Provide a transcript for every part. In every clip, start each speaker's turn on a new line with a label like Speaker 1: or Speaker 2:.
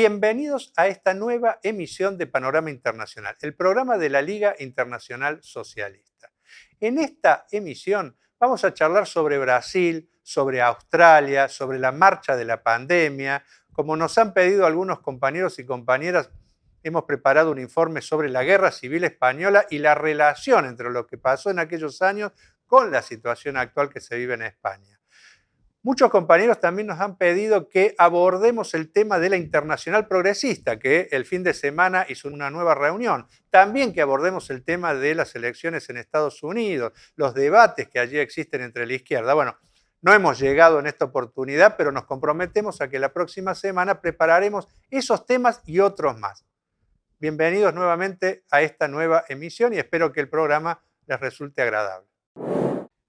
Speaker 1: Bienvenidos a esta nueva emisión de Panorama Internacional, el programa de la Liga Internacional Socialista. En esta emisión vamos a charlar sobre Brasil, sobre Australia, sobre la marcha de la pandemia. Como nos han pedido algunos compañeros y compañeras, hemos preparado un informe sobre la Guerra Civil Española y la relación entre lo que pasó en aquellos años con la situación actual que se vive en España. Muchos compañeros también nos han pedido que abordemos el tema de la Internacional Progresista, que el fin de semana hizo una nueva reunión. También que abordemos el tema de las elecciones en Estados Unidos, los debates que allí existen entre la izquierda. Bueno, no hemos llegado en esta oportunidad, pero nos comprometemos a que la próxima semana prepararemos esos temas y otros más. Bienvenidos nuevamente a esta nueva emisión y espero que el programa les resulte agradable.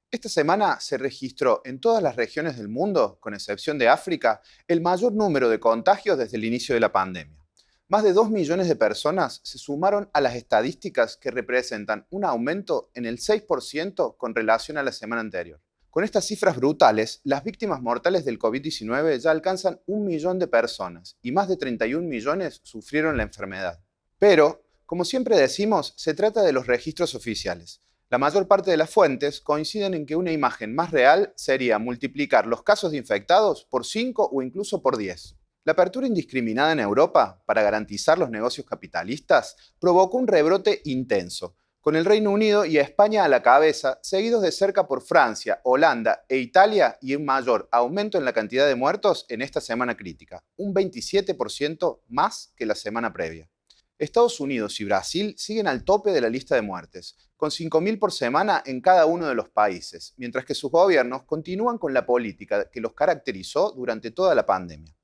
Speaker 2: Esta semana se registró en todas las regiones del mundo, con excepción de África, el mayor número de contagios desde el inicio de la pandemia. Más de 2 millones de personas se sumaron a las estadísticas que representan un aumento en el 6% con relación a la semana anterior. Con estas cifras brutales, las víctimas mortales del COVID-19 ya alcanzan 1 millón de personas y más de 31 millones sufrieron la enfermedad. Pero, como siempre decimos, se trata de los registros oficiales. La mayor parte de las fuentes coinciden en que una imagen más real sería multiplicar los casos de infectados por 5 o incluso por 10. La apertura indiscriminada en Europa para garantizar los negocios capitalistas provocó un rebrote intenso, con el Reino Unido y España a la cabeza, seguidos de cerca por Francia, Holanda e Italia, y un mayor aumento en la cantidad de muertos en esta semana crítica, un 27% más que la semana previa. Estados Unidos y Brasil siguen al tope de la lista de muertes, con 5.000 por semana en cada uno de los países, mientras que sus gobiernos continúan con la política que los caracterizó durante toda la pandemia.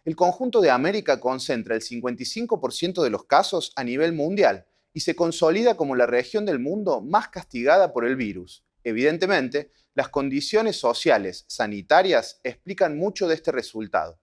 Speaker 2: El conjunto de América concentra el 55% de los casos a nivel mundial y se consolida como la región del mundo más castigada por el virus. Evidentemente, las condiciones sociales, sanitarias, explican mucho de este resultado.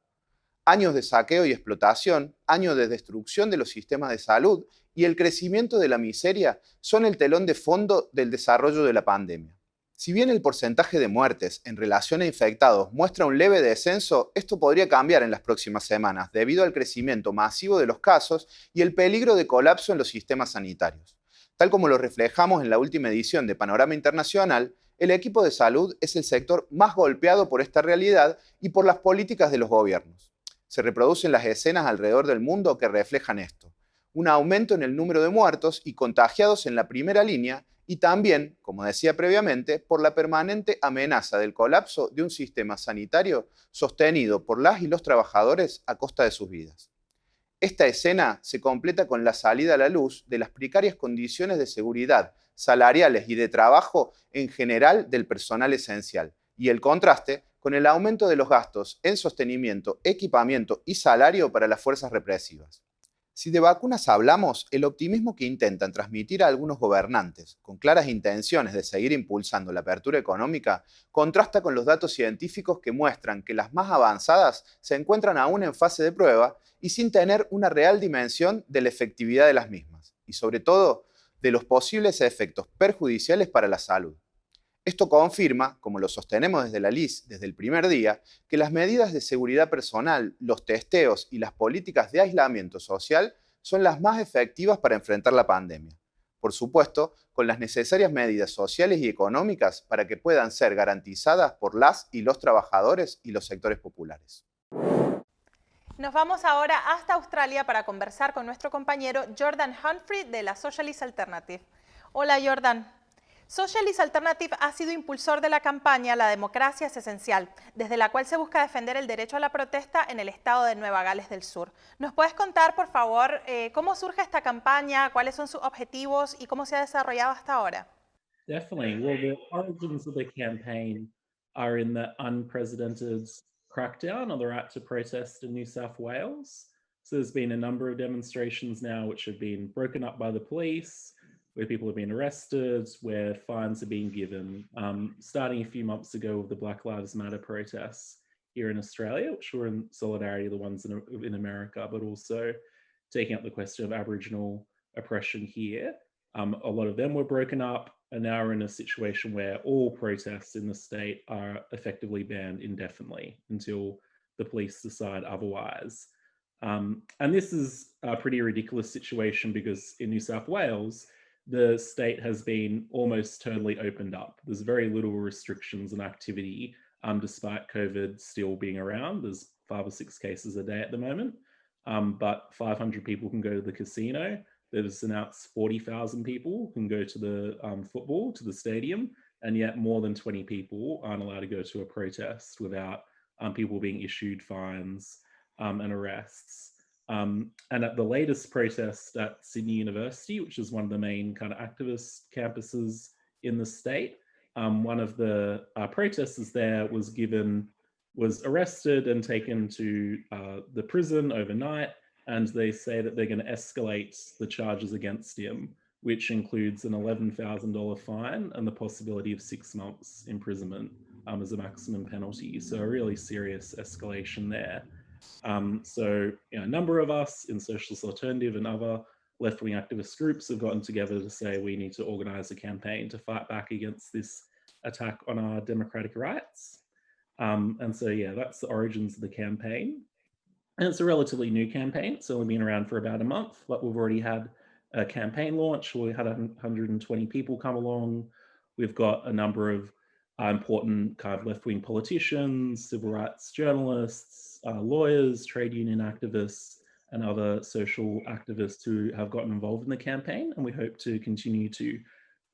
Speaker 2: Años de saqueo y explotación, años de destrucción de los sistemas de salud y el crecimiento de la miseria son el telón de fondo del desarrollo de la pandemia. Si bien el porcentaje de muertes en relación a infectados muestra un leve descenso, esto podría cambiar en las próximas semanas debido al crecimiento masivo de los casos y el peligro de colapso en los sistemas sanitarios. Tal como lo reflejamos en la última edición de Panorama Internacional, el equipo de salud es el sector más golpeado por esta realidad y por las políticas de los gobiernos. Se reproducen las escenas alrededor del mundo que reflejan esto. Un aumento en el número de muertos y contagiados en la primera línea y también, como decía previamente, por la permanente amenaza del colapso de un sistema sanitario sostenido por las y los trabajadores a costa de sus vidas. Esta escena se completa con la salida a la luz de las precarias condiciones de seguridad, salariales y de trabajo en general del personal esencial, y el contraste con el aumento de los gastos en sostenimiento, equipamiento y salario para las fuerzas represivas. Si de vacunas hablamos, el optimismo que intentan transmitir a algunos gobernantes, con claras intenciones de seguir impulsando la apertura económica, contrasta con los datos científicos que muestran que las más avanzadas se encuentran aún en fase de prueba y sin tener una real dimensión de la efectividad de las mismas, y sobre todo, de los posibles efectos perjudiciales para la salud. Esto confirma, como lo sostenemos desde la LIS desde el primer día, que las medidas de seguridad personal, los testeos y las políticas de aislamiento social son las más efectivas para enfrentar la pandemia. Por supuesto, con las necesarias medidas sociales y económicas para que puedan ser garantizadas por las y los trabajadores y los sectores populares.
Speaker 3: Nos vamos ahora hasta Australia para conversar con nuestro compañero Jordan Humphrey de la Socialist Alternative. Hola Jordan. Socialist Alternative ha sido impulsor de la campaña La democracia es esencial, desde la cual se busca defender el derecho a la protesta en el estado de Nueva Gales del Sur. ¿Nos puedes contar, por favor, cómo surge esta campaña, cuáles son sus objetivos y cómo se ha desarrollado hasta ahora?
Speaker 4: Definitely. Well, the origins of the campaign are in the unprecedented crackdown on the right to protest in New South Wales. So there's been a number of demonstrations now which have been broken up by the police, where people have been arrested, where fines are being given, starting a few months ago with the Black Lives Matter protests here in Australia, which were in solidarity of the ones in America, but also taking up the question of Aboriginal oppression here. A lot of them were broken up, and now we're in a situation where all protests in the state are effectively banned indefinitely until the police decide otherwise. And this is a pretty ridiculous situation because in New South Wales, the state has been almost totally opened up. There's very little restrictions and activity, despite COVID still being around. There's 5 or 6 cases a day at the moment, but 500 people can go to the casino. There's announced 40,000 people can go to the football, to the stadium, and yet more than 20 people aren't allowed to go to a protest without people being issued fines and arrests. And at the latest protest at Sydney University, which is one of the main kind of activist campuses in the state, one of the protesters there was arrested and taken to the prison overnight. And they say that they're going to escalate the charges against him, which includes an $11,000 fine and the possibility of 6 months imprisonment as a maximum penalty. So a really serious escalation there. So a number of us in Socialist Alternative and other left-wing activist groups have gotten together to say we need to organise a campaign to fight back against this attack on our democratic rights. And so, that's the origins of the campaign. And it's a relatively new campaign. It's only been around for about a month, but we've already had a campaign launch. We had 120 people come along. We've got a number of important kind of left-wing politicians, civil rights journalists, lawyers, trade union activists, and other social activists who have gotten involved in the campaign. And we hope to continue to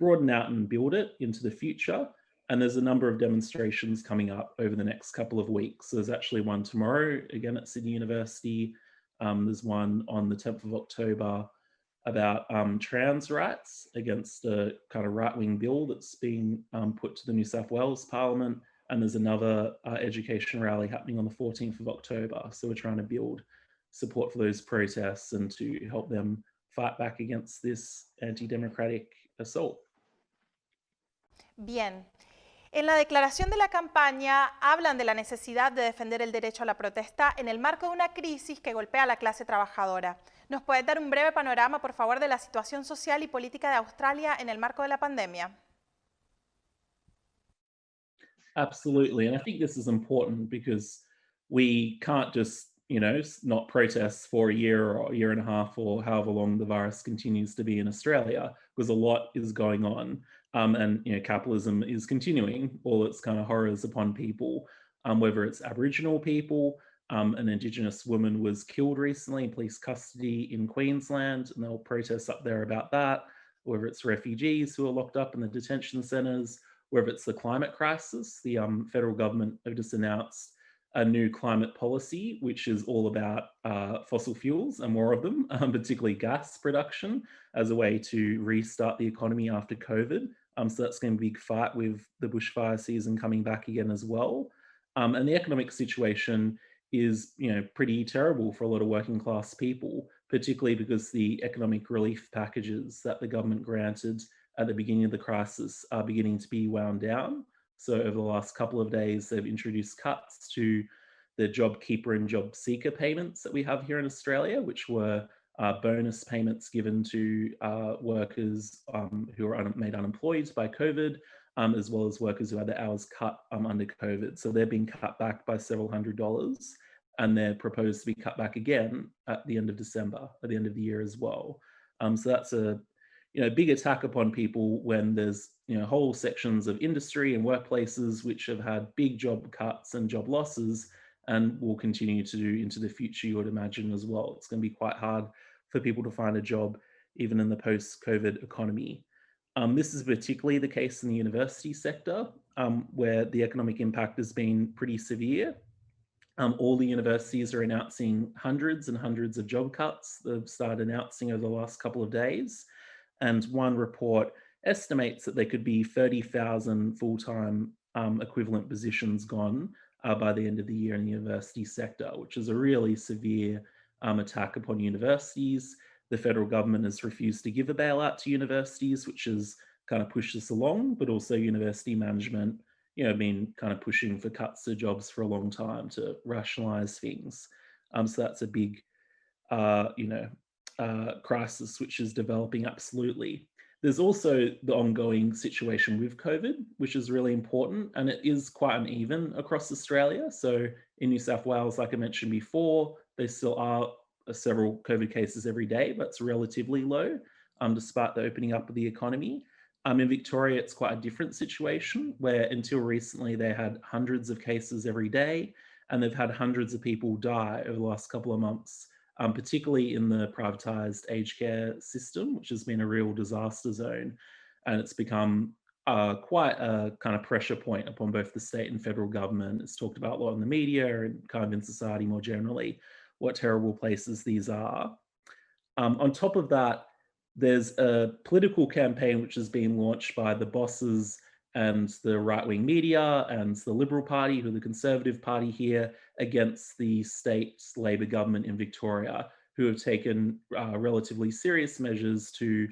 Speaker 4: broaden out and build it into the future. And there's a number of demonstrations coming up over the next couple of weeks. There's actually one tomorrow, again at Sydney University. There's one on the 10th of October about trans rights against a kind of right-wing bill that's being put to the New South Wales Parliament. And there's another education rally happening on the 14th of October. So we're trying to build support for those protests and to help them fight back against this anti-democratic assault.
Speaker 3: Bien. En la declaración de la campaña hablan de la necesidad de defender el derecho a la protesta en el marco de una crisis que golpea a la clase trabajadora. ¿Nos puede dar un breve panorama, por favor, de la situación social y política de Australia en el marco de la pandemia?
Speaker 4: Absolutely. And I think this is important because we can't just, not protest for a year or a year and a half or however long the virus continues to be in Australia, because a lot is going on. And capitalism is continuing all its kind of horrors upon people, whether it's Aboriginal people. An Indigenous woman was killed recently in police custody in Queensland, and there were protests up there about that. Whether it's refugees who are locked up in the detention centres, whether it's the climate crisis. The federal government have just announced a new climate policy, which is all about fossil fuels and more of them, particularly gas production, as a way to restart the economy after COVID. So that's going to be a big fight with the bushfire season coming back again as well. And the economic situation is, pretty terrible for a lot of working class people, particularly because the economic relief packages that the government granted at the beginning of the crisis are beginning to be wound down. So over the last couple of days, they've introduced cuts to the JobKeeper and JobSeeker payments that we have here in Australia, which were bonus payments given to workers who are made unemployed by COVID, as well as workers who had their hours cut under COVID. So they're being cut back by several $100s, and they're proposed to be cut back again at the end of December, at the end of the year as well. So that's a big attack upon people when there's whole sections of industry and workplaces which have had big job cuts and job losses, and will continue to do into the future, you would imagine as well. It's going to be quite hard for people to find a job even in the post-COVID economy. This is particularly the case in the university sector, where the economic impact has been pretty severe. All the universities are announcing hundreds and hundreds of job cuts. They've started announcing over the last couple of days. And one report estimates that there could be 30,000 full-time equivalent positions gone by the end of the year in the university sector, which is a really severe attack upon universities. The federal government has refused to give a bailout to universities, which has kind of pushed us along, but also university management, been kind of pushing for cuts to jobs for a long time to rationalize things. So that's a big, crisis which is developing absolutely. There's also the ongoing situation with COVID, which is really important, and it is quite uneven across Australia. So in New South Wales, like I mentioned before, there still are several COVID cases every day, but it's relatively low despite the opening up of the economy. In Victoria, it's quite a different situation where until recently they had hundreds of cases every day, and they've had hundreds of people die over the last couple of months, particularly in the privatised aged care system, which has been a real disaster zone. And it's become quite a kind of pressure point upon both the state and federal government. It's talked about a lot in the media and kind of in society more generally, what terrible places these are. On top of that, there's a political campaign which has been launched by the bosses and the right-wing media and the Liberal Party, who are the Conservative Party here, against the state Labor government in Victoria, who have taken relatively serious measures to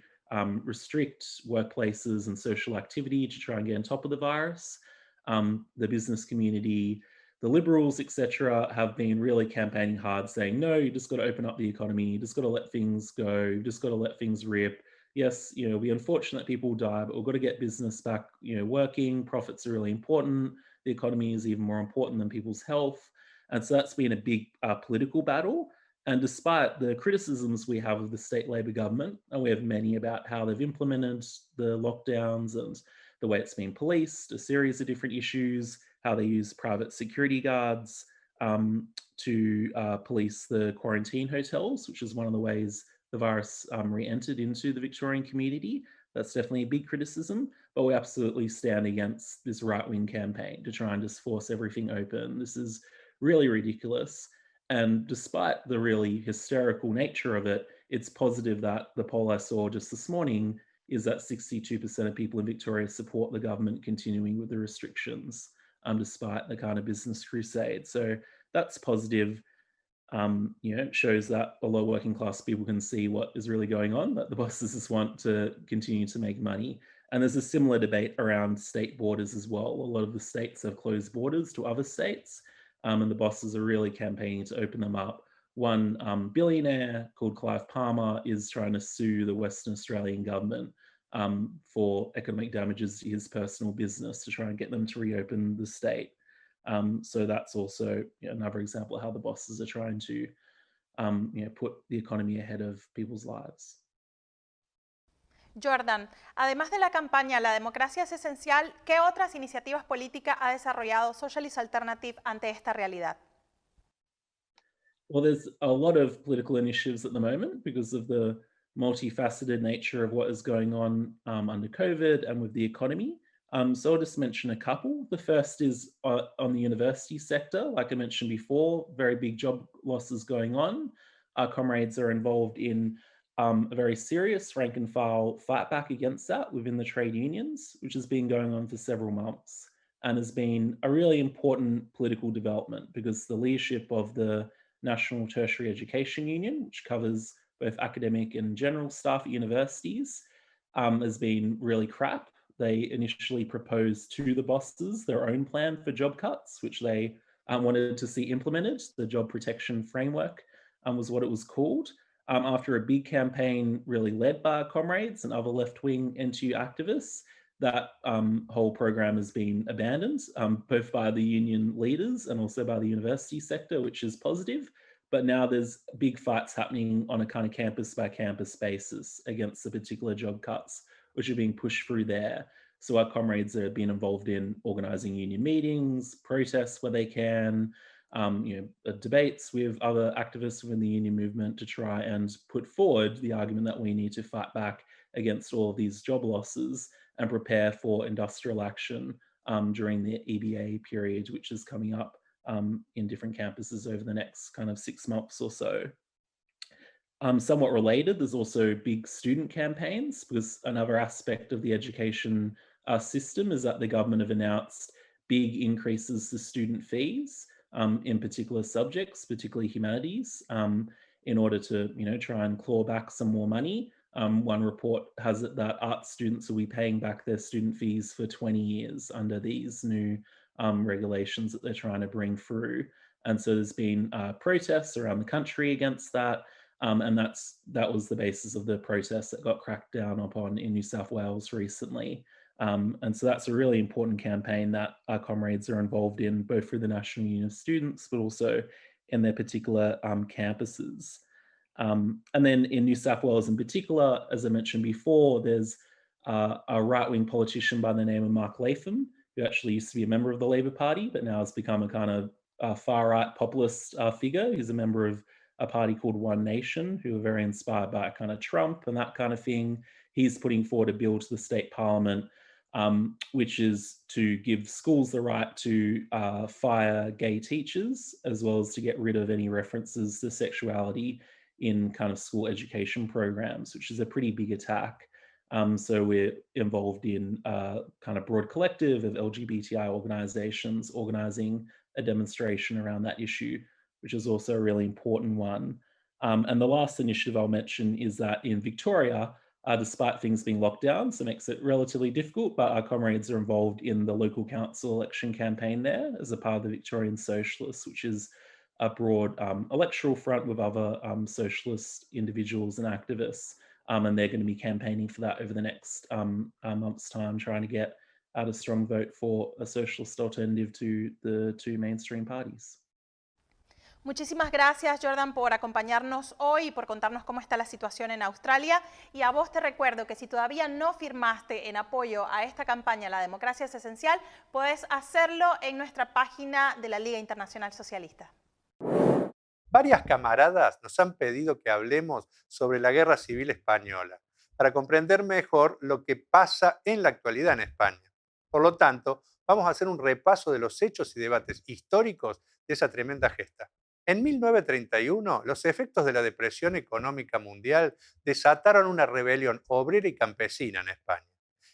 Speaker 4: restrict workplaces and social activity to try and get on top of the virus. The business community, the Liberals, etc., have been really campaigning hard, saying, no, you just got to open up the economy, you just got to let things go, you just got to let things rip. Yes, it'll be unfortunate people die, but we've got to get business back, working. Profits are really important. The economy is even more important than people's health. And so that's been a big political battle. And despite the criticisms we have of the state Labor government, and we have many about how they've implemented the lockdowns and the way it's been policed, a series of different issues, how they use private security guards to police the quarantine hotels, which is one of the ways the virus re-entered into the Victorian community. That's definitely a big criticism, but we absolutely stand against this right-wing campaign to try and just force everything open. This is really ridiculous. And despite the really hysterical nature of it, it's positive that the poll I saw just this morning is that 62% of people in Victoria support the government continuing with the restrictions, despite the kind of business crusade. So that's positive. It shows that below working class people can see what is really going on, that the bosses just want to continue to make money. And there's a similar debate around state borders as well. A lot of the states have closed borders to other states, and the bosses are really campaigning to open them up. One billionaire called Clive Palmer is trying to sue the Western Australian government for economic damages to his personal business to try and get them to reopen the state. So that's also another example of how the bosses are trying to put the economy ahead of people's lives.
Speaker 3: Jordan, además de la campaña La democracia es esencial, ¿qué otras iniciativas políticas ha desarrollado Socialist Alternative ante esta realidad?
Speaker 4: Well, there's a lot of political initiatives at the moment because of the multifaceted nature of what is going on under COVID and with the economy. So I'll just mention a couple. The first is on the university sector. Like I mentioned before, very big job losses going on. Our comrades are involved in a very serious rank and file fight back against that within the trade unions, which has been going on for several months and has been a really important political development because the leadership of the National Tertiary Education Union, which covers both academic and general staff at universities, has been really crap. They initially proposed to the bosses their own plan for job cuts, which they wanted to see implemented. The Job Protection Framework was what it was called. After a big campaign really led by our comrades and other left-wing NTU activists, that whole program has been abandoned, both by the union leaders and also by the university sector, which is positive. But now there's big fights happening on a kind of campus by campus basis against the particular job cuts, which are being pushed through there. So our comrades have been involved in organising union meetings, protests where they can, debates with other activists within the union movement to try and put forward the argument that we need to fight back against all of these job losses and prepare for industrial action during the EBA period, which is coming up in different campuses over the next kind of 6 months or so. Somewhat related, there's also big student campaigns because another aspect of the education system is that the government have announced big increases to student fees in particular subjects, particularly humanities, in order to try and claw back some more money. One report has it that art students will be paying back their student fees for 20 years under these new regulations that they're trying to bring through. And so there's been protests around the country against that. And that was the basis of the protests that got cracked down upon in New South Wales recently. And so that's a really important campaign that our comrades are involved in, both through the National Union of Students, but also in their particular campuses. And then in New South Wales in particular, as I mentioned before, there's a right-wing politician by the name of Mark Latham, who actually used to be a member of the Labor Party, but now has become a kind of far-right populist figure. He's a member of a party called One Nation, who are very inspired by kind of Trump and that kind of thing. He's putting forward a bill to the state parliament, which is to give schools the right to fire gay teachers, as well as to get rid of any references to sexuality in kind of school education programs, which is a pretty big attack. So we're involved in a kind of broad collective of LGBTI organizations organizing a demonstration around that issue, which is also a really important one. And the last initiative I'll mention is that in Victoria, despite things being locked down, so it makes it relatively difficult, but our comrades are involved in the local council election campaign there as a part of the Victorian Socialists, which is a broad electoral front with other socialist individuals and activists. And they're going to be campaigning for that over the next month's time, trying to get out a strong vote for a socialist alternative to the two mainstream parties.
Speaker 3: Muchísimas gracias, Jordan, por acompañarnos hoy y por contarnos cómo está la situación en Australia. Y a vos te recuerdo que si todavía no firmaste en apoyo a esta campaña La democracia es esencial, podés hacerlo en nuestra página de la Liga Internacional Socialista.
Speaker 1: Varias camaradas nos han pedido que hablemos sobre la Guerra Civil Española, para comprender mejor lo que pasa en la actualidad en España. Por lo tanto, vamos a hacer un repaso de los hechos y debates históricos de esa tremenda gesta. En 1931, los efectos de la depresión económica mundial desataron una rebelión obrera y campesina en España.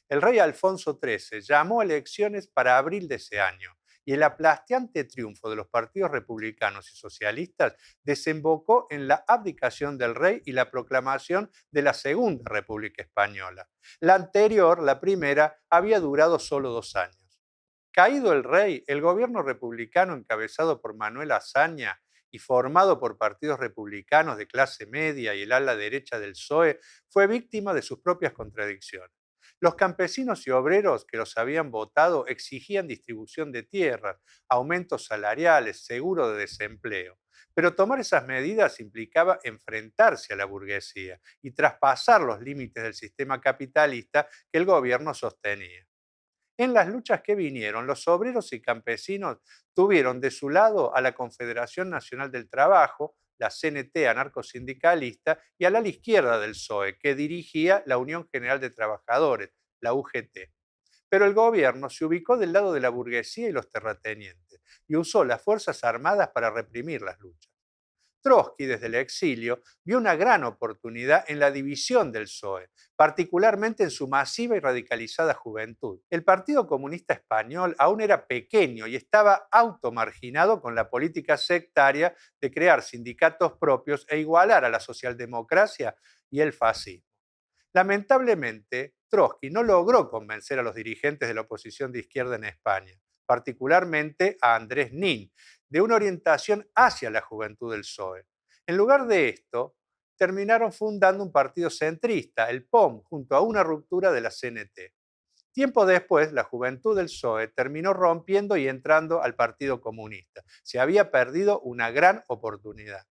Speaker 1: El rey Alfonso XIII llamó a elecciones para abril de ese año, y el aplastante triunfo de los partidos republicanos y socialistas desembocó en la abdicación del rey y la proclamación de la Segunda República Española. La anterior, la primera, había durado solo 2 años. Caído el rey, el gobierno republicano encabezado por Manuel Azaña y formado por partidos republicanos de clase media y el ala derecha del PSOE, fue víctima de sus propias contradicciones. Los campesinos y obreros que los habían votado exigían distribución de tierras, aumentos salariales, seguro de desempleo. Pero tomar esas medidas implicaba enfrentarse a la burguesía y traspasar los límites del sistema capitalista que el gobierno sostenía. En las luchas que vinieron, los obreros y campesinos tuvieron de su lado a la Confederación Nacional del Trabajo, la CNT anarcosindicalista, y al ala izquierda del PSOE, que dirigía la Unión General de Trabajadores, la UGT. Pero el gobierno se ubicó del lado de la burguesía y los terratenientes y usó las Fuerzas Armadas para reprimir las luchas. Trotsky, desde el exilio, vio una gran oportunidad en la división del PSOE, particularmente en su masiva y radicalizada juventud. El Partido Comunista Español aún era pequeño y estaba automarginado con la política sectaria de crear sindicatos propios e igualar a la socialdemocracia y el fascismo. Lamentablemente, Trotsky no logró convencer a los dirigentes de la oposición de izquierda en España, particularmente a Andrés Nin, de una orientación hacia la juventud del PSOE. En lugar de esto, terminaron fundando un partido centrista, el POM, junto a una ruptura de la CNT. Tiempo después, la juventud del PSOE terminó rompiendo y entrando al Partido Comunista. Se había perdido una gran oportunidad.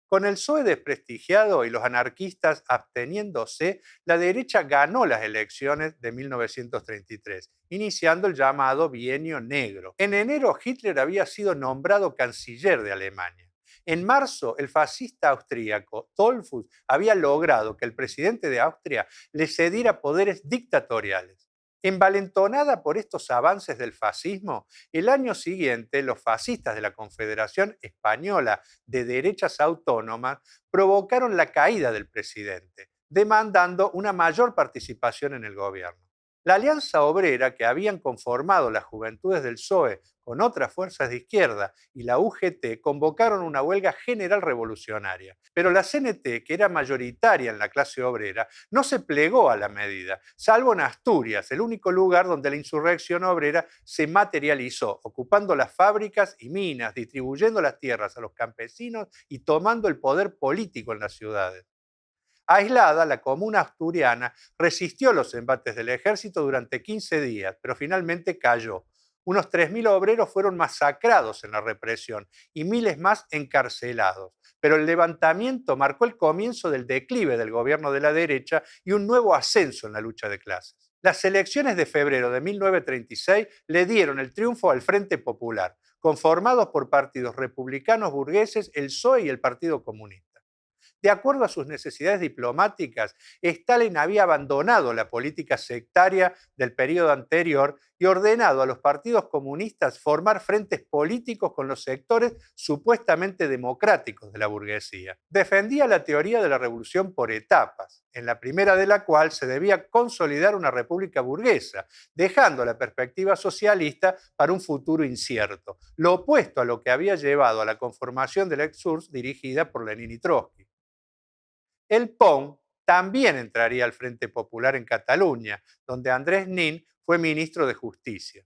Speaker 1: Con el PSOE desprestigiado y los anarquistas absteniéndose, la derecha ganó las elecciones de 1933, iniciando el llamado Bienio Negro. En enero, Hitler había sido nombrado canciller de Alemania. En marzo, el fascista austríaco Dollfuss había logrado que el presidente de Austria le cediera poderes dictatoriales. Envalentonada por estos avances del fascismo, el año siguiente los fascistas de la Confederación Española de Derechas Autónomas provocaron la caída del presidente, demandando una mayor participación en el gobierno. La alianza obrera que habían conformado las juventudes del PSOE con otras fuerzas de izquierda y la UGT convocaron una huelga general revolucionaria. Pero la CNT, que era mayoritaria en la clase obrera, no se plegó a la medida, salvo en Asturias, el único lugar donde la insurrección obrera se materializó, ocupando las fábricas y minas, distribuyendo las tierras a los campesinos y tomando el poder político en las ciudades. Aislada, la comuna asturiana resistió los embates del ejército durante 15 días, pero finalmente cayó. Unos 3.000 obreros fueron masacrados en la represión y miles más encarcelados. Pero el levantamiento marcó el comienzo del declive del gobierno de la derecha y un nuevo ascenso en la lucha de clases. Las elecciones de febrero de 1936 le dieron el triunfo al Frente Popular, conformados por partidos republicanos burgueses, el PSOE y el Partido Comunista. De acuerdo a sus necesidades diplomáticas, Stalin había abandonado la política sectaria del periodo anterior y ordenado a los partidos comunistas formar frentes políticos con los sectores supuestamente democráticos de la burguesía. Defendía la teoría de la revolución por etapas, en la primera de la cual se debía consolidar una república burguesa, dejando la perspectiva socialista para un futuro incierto, lo opuesto a lo que había llevado a la conformación de la URSS dirigida por Lenin y Trotsky. El POM también entraría al Frente Popular en Cataluña, donde Andrés Nin fue ministro de Justicia.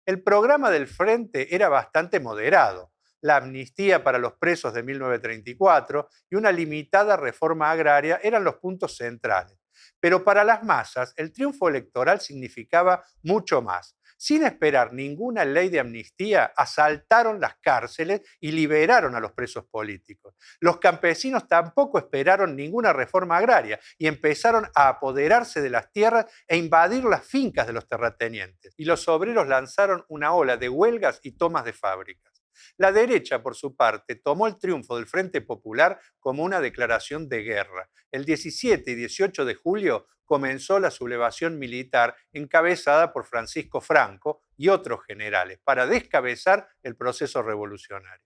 Speaker 1: El programa del Frente era bastante moderado: la amnistía para los presos de 1934 y una limitada reforma agraria eran los puntos centrales. Pero para las masas, el triunfo electoral significaba mucho más. Sin esperar ninguna ley de amnistía, asaltaron las cárceles y liberaron a los presos políticos. Los campesinos tampoco esperaron ninguna reforma agraria y empezaron a apoderarse de las tierras e invadir las fincas de los terratenientes. Y los obreros lanzaron una ola de huelgas y tomas de fábricas. La derecha, por su parte, tomó el triunfo del Frente Popular como una declaración de guerra. El 17 y 18 de julio comenzó la sublevación militar encabezada por Francisco Franco y otros generales para descabezar el proceso revolucionario.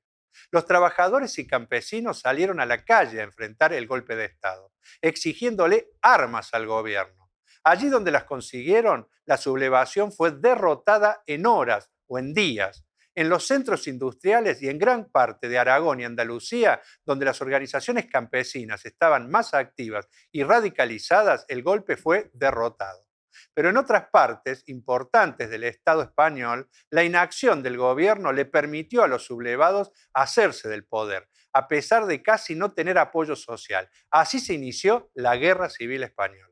Speaker 1: Los trabajadores y campesinos salieron a la calle a enfrentar el golpe de Estado, exigiéndole armas al gobierno. Allí donde las consiguieron, la sublevación fue derrotada en horas o en días. En los centros industriales y en gran parte de Aragón y Andalucía, donde las organizaciones campesinas estaban más activas y radicalizadas, el golpe fue derrotado. Pero en otras partes importantes del Estado español, la inacción del gobierno le permitió a los sublevados hacerse del poder, a pesar de casi no tener apoyo social. Así se inició la Guerra Civil Española.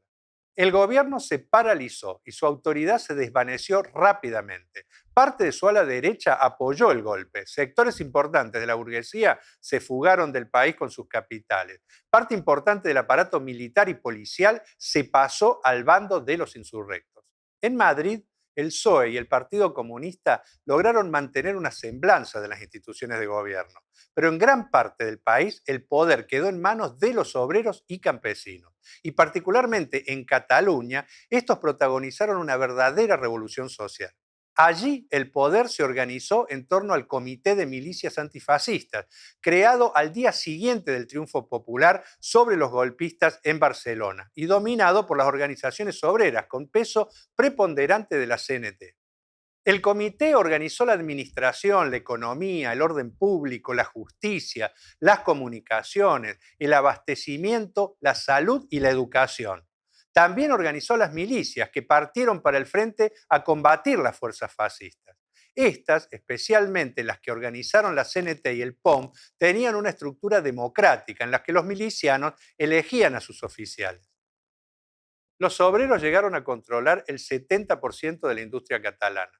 Speaker 1: El gobierno se paralizó y su autoridad se desvaneció rápidamente. Parte de su ala derecha apoyó el golpe. Sectores importantes de la burguesía se fugaron del país con sus capitales. Parte importante del aparato militar y policial se pasó al bando de los insurrectos. En Madrid, el PSOE y el Partido Comunista lograron mantener una semblanza de las instituciones de gobierno, pero en gran parte del país el poder quedó en manos de los obreros y campesinos. Y particularmente en Cataluña, estos protagonizaron una verdadera revolución social. Allí el poder se organizó en torno al Comité de Milicias Antifascistas, creado al día siguiente del triunfo popular sobre los golpistas en Barcelona y dominado por las organizaciones obreras con peso preponderante de la CNT. El comité organizó la administración, la economía, el orden público, la justicia, las comunicaciones, el abastecimiento, la salud y la educación. También organizó las milicias que partieron para el frente a combatir las fuerzas fascistas. Estas, especialmente las que organizaron la CNT y el POM, tenían una estructura democrática en la que los milicianos elegían a sus oficiales. Los obreros llegaron a controlar el 70% de la industria catalana.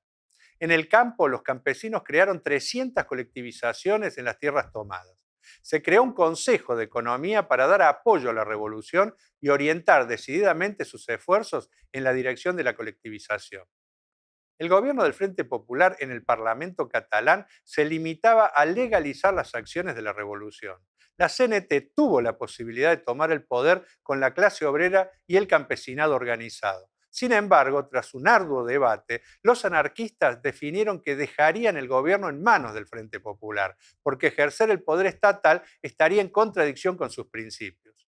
Speaker 1: En el campo, los campesinos crearon 300 colectivizaciones en las tierras tomadas. Se creó un Consejo de Economía para dar apoyo a la revolución y orientar decididamente sus esfuerzos en la dirección de la colectivización. El gobierno del Frente Popular en el Parlamento catalán se limitaba a legalizar las acciones de la revolución. La CNT tuvo la posibilidad de tomar el poder con la clase obrera y el campesinado organizado. Sin embargo, tras un arduo debate, los anarquistas definieron que dejarían el gobierno en manos del Frente Popular, porque ejercer el poder estatal estaría en contradicción con sus principios.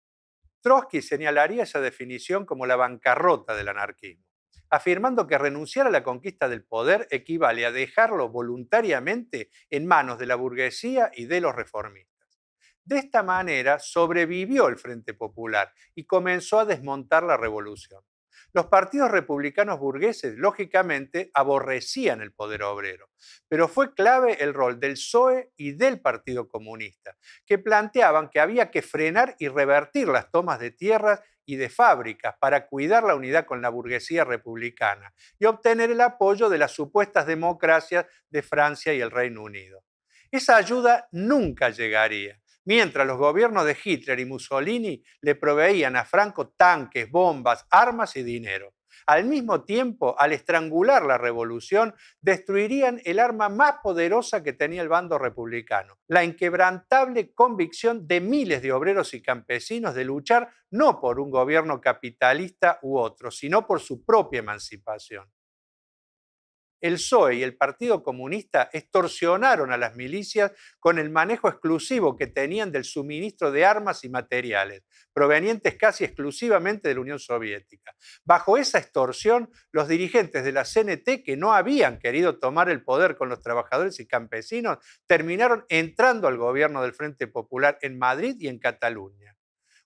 Speaker 1: Trotsky señalaría esa definición como la bancarrota del anarquismo, afirmando que renunciar a la conquista del poder equivale a dejarlo voluntariamente en manos de la burguesía y de los reformistas. De esta manera sobrevivió el Frente Popular y comenzó a desmontar la revolución. Los partidos republicanos burgueses, lógicamente, aborrecían el poder obrero, pero fue clave el rol del PSOE y del Partido Comunista, que planteaban que había que frenar y revertir las tomas de tierras y de fábricas para cuidar la unidad con la burguesía republicana y obtener el apoyo de las supuestas democracias de Francia y el Reino Unido. Esa ayuda nunca llegaría. Mientras los gobiernos de Hitler y Mussolini le proveían a Franco tanques, bombas, armas y dinero. Al mismo tiempo, al estrangular la revolución, destruirían el arma más poderosa que tenía el bando republicano, la inquebrantable convicción de miles de obreros y campesinos de luchar no por un gobierno capitalista u otro, sino por su propia emancipación. El PSOE y el Partido Comunista extorsionaron a las milicias con el manejo exclusivo que tenían del suministro de armas y materiales, provenientes casi exclusivamente de la Unión Soviética. Bajo esa extorsión, los dirigentes de la CNT, que no habían querido tomar el poder con los trabajadores y campesinos, terminaron entrando al gobierno del Frente Popular en Madrid y en Cataluña.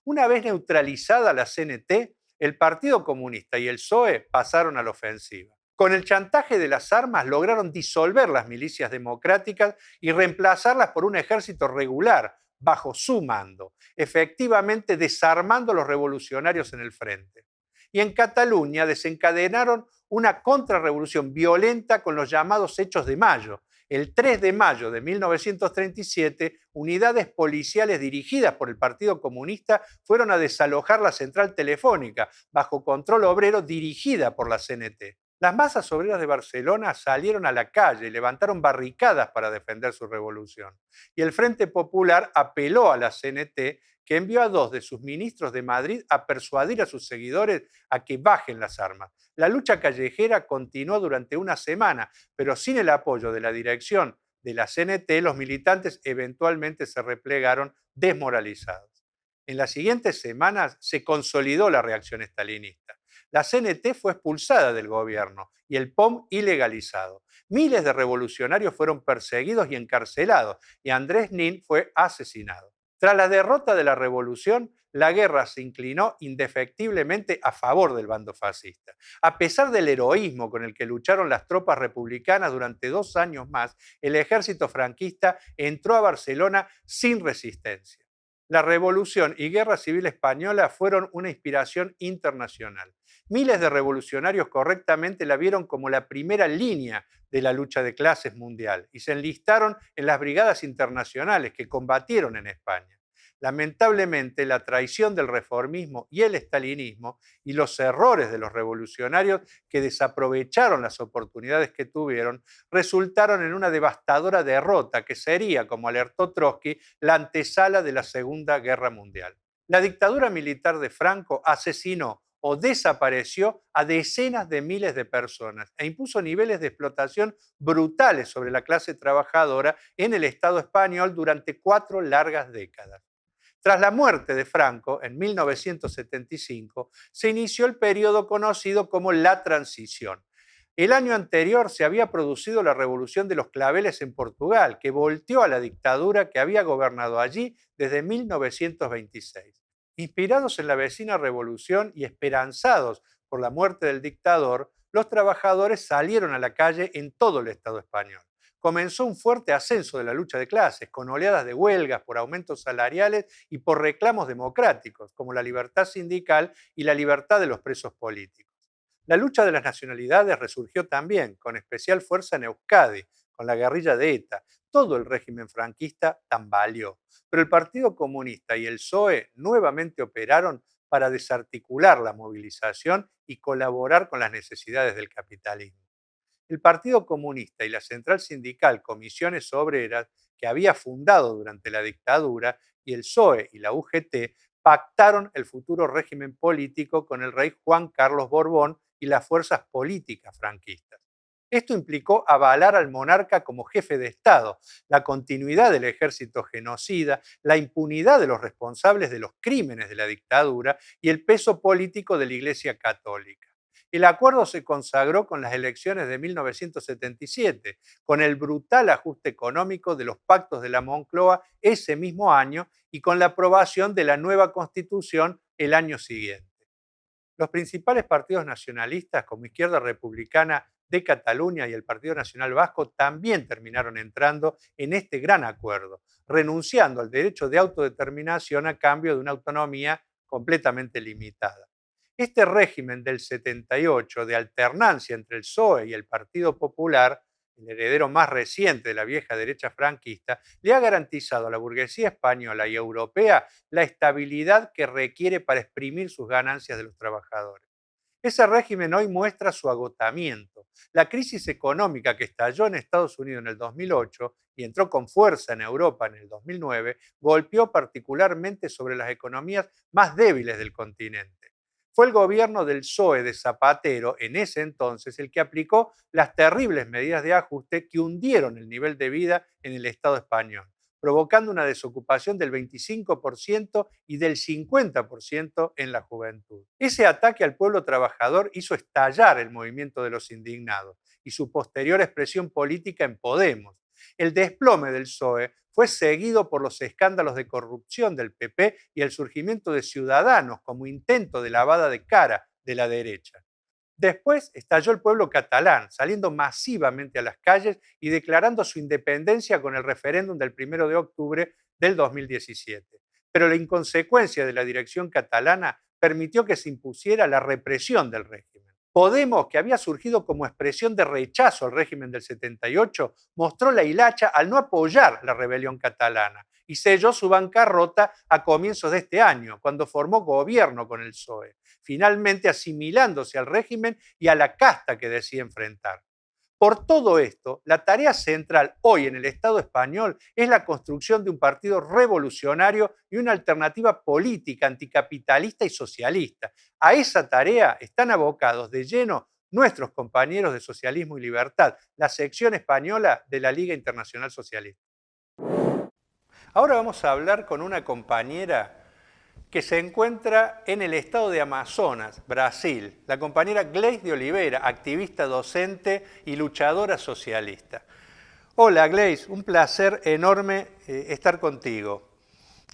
Speaker 1: Una vez neutralizada la CNT, el Partido Comunista y el PSOE pasaron a la ofensiva. Con el chantaje de las armas lograron disolver las milicias democráticas y reemplazarlas por un ejército regular bajo su mando, efectivamente desarmando a los revolucionarios en el frente. Y en Cataluña desencadenaron una contrarrevolución violenta con los llamados Hechos de Mayo. El 3 de mayo de 1937, unidades policiales dirigidas por el Partido Comunista fueron a desalojar la central telefónica, bajo control obrero dirigida por la CNT. Las masas obreras de Barcelona salieron a la calle, levantaron barricadas para defender su revolución. Y el Frente Popular apeló a la CNT, que envió a 2 de sus ministros de Madrid a persuadir a sus seguidores a que bajen las armas. La lucha callejera continuó durante una semana, pero sin el apoyo de la dirección de la CNT, los militantes eventualmente se replegaron desmoralizados. En las siguientes semanas se consolidó la reacción estalinista. La CNT fue expulsada del gobierno y el POM ilegalizado. Miles de revolucionarios fueron perseguidos y encarcelados y Andrés Nin fue asesinado. Tras la derrota de la revolución, la guerra se inclinó indefectiblemente a favor del bando fascista. A pesar del heroísmo con el que lucharon las tropas republicanas durante 2 años más, el ejército franquista entró a Barcelona sin resistencia. La Revolución y Guerra Civil Española fueron una inspiración internacional. Miles de revolucionarios correctamente la vieron como la primera línea de la lucha de clases mundial y se enlistaron en las brigadas internacionales que combatieron en España. Lamentablemente, la traición del reformismo y el estalinismo y los errores de los revolucionarios que desaprovecharon las oportunidades que tuvieron resultaron en una devastadora derrota que sería, como alertó Trotsky, la antesala de la Segunda Guerra Mundial. La dictadura militar de Franco asesinó o desapareció a decenas de miles de personas e impuso niveles de explotación brutales sobre la clase trabajadora en el Estado español durante 4 largas décadas. Tras la muerte de Franco, en 1975, se inició el periodo conocido como la transición. El año anterior se había producido la revolución de los claveles en Portugal, que volteó a la dictadura que había gobernado allí desde 1926. Inspirados en la vecina revolución y esperanzados por la muerte del dictador, los trabajadores salieron a la calle en todo el Estado español. Comenzó un fuerte ascenso de la lucha de clases, con oleadas de huelgas por aumentos salariales y por reclamos democráticos, como la libertad sindical y la libertad de los presos políticos. La lucha de las nacionalidades resurgió también, con especial fuerza en Euskadi, con la guerrilla de ETA. Todo el régimen franquista tambaleó, pero el Partido Comunista y el PSOE nuevamente operaron para desarticular la movilización y colaborar con las necesidades del capitalismo. El Partido Comunista y la Central Sindical Comisiones Obreras, que había fundado durante la dictadura, y el PSOE y la UGT pactaron el futuro régimen político con el rey Juan Carlos Borbón y las fuerzas políticas franquistas. Esto implicó avalar al monarca como jefe de Estado, la continuidad del ejército genocida, la impunidad de los responsables de los crímenes de la dictadura y el peso político de la Iglesia Católica. El acuerdo se consagró con las elecciones de 1977, con el brutal ajuste económico de los pactos de la Moncloa ese mismo año y con la aprobación de la nueva Constitución el año siguiente. Los principales partidos nacionalistas, como Izquierda Republicana de Cataluña y el Partido Nacional Vasco, también terminaron entrando en este gran acuerdo, renunciando al derecho de autodeterminación a cambio de una autonomía completamente limitada. Este régimen del 78 de alternancia entre el PSOE y el Partido Popular, el heredero más reciente de la vieja derecha franquista, le ha garantizado a la burguesía española y europea la estabilidad que requiere para exprimir sus ganancias de los trabajadores. Ese régimen hoy muestra su agotamiento. La crisis económica que estalló en Estados Unidos en el 2008 y entró con fuerza en Europa en el 2009, golpeó particularmente sobre las economías más débiles del continente. Fue el gobierno del PSOE de Zapatero, en ese entonces, el que aplicó las terribles medidas de ajuste que hundieron el nivel de vida en el Estado español, provocando una desocupación del 25% y del 50% en la juventud. Ese ataque al pueblo trabajador hizo estallar el movimiento de los indignados y su posterior expresión política en Podemos. El desplome del PSOE fue seguido por los escándalos de corrupción del PP y el surgimiento de Ciudadanos como intento de lavada de cara de la derecha. Después estalló el pueblo catalán, saliendo masivamente a las calles y declarando su independencia con el referéndum del 1 de octubre del 2017. Pero la inconsecuencia de la dirección catalana permitió que se impusiera la represión del régimen. Podemos, que había surgido como expresión de rechazo al régimen del 78, mostró la hilacha al no apoyar la rebelión catalana y selló su bancarrota a comienzos de este año, cuando formó gobierno con el PSOE, finalmente asimilándose al régimen y a la casta que decía enfrentar. Por todo esto, la tarea central hoy en el Estado español es la construcción de un partido revolucionario y una alternativa política anticapitalista y socialista. A esa tarea están abocados de lleno nuestros compañeros de Socialismo y Libertad, la sección española de la Liga Internacional Socialista. Ahora vamos a hablar con una compañera que se encuentra en el estado de Amazonas, Brasil, la compañera Gleice de Oliveira, activista docente y luchadora socialista. Hola Gleice, un placer enorme estar contigo.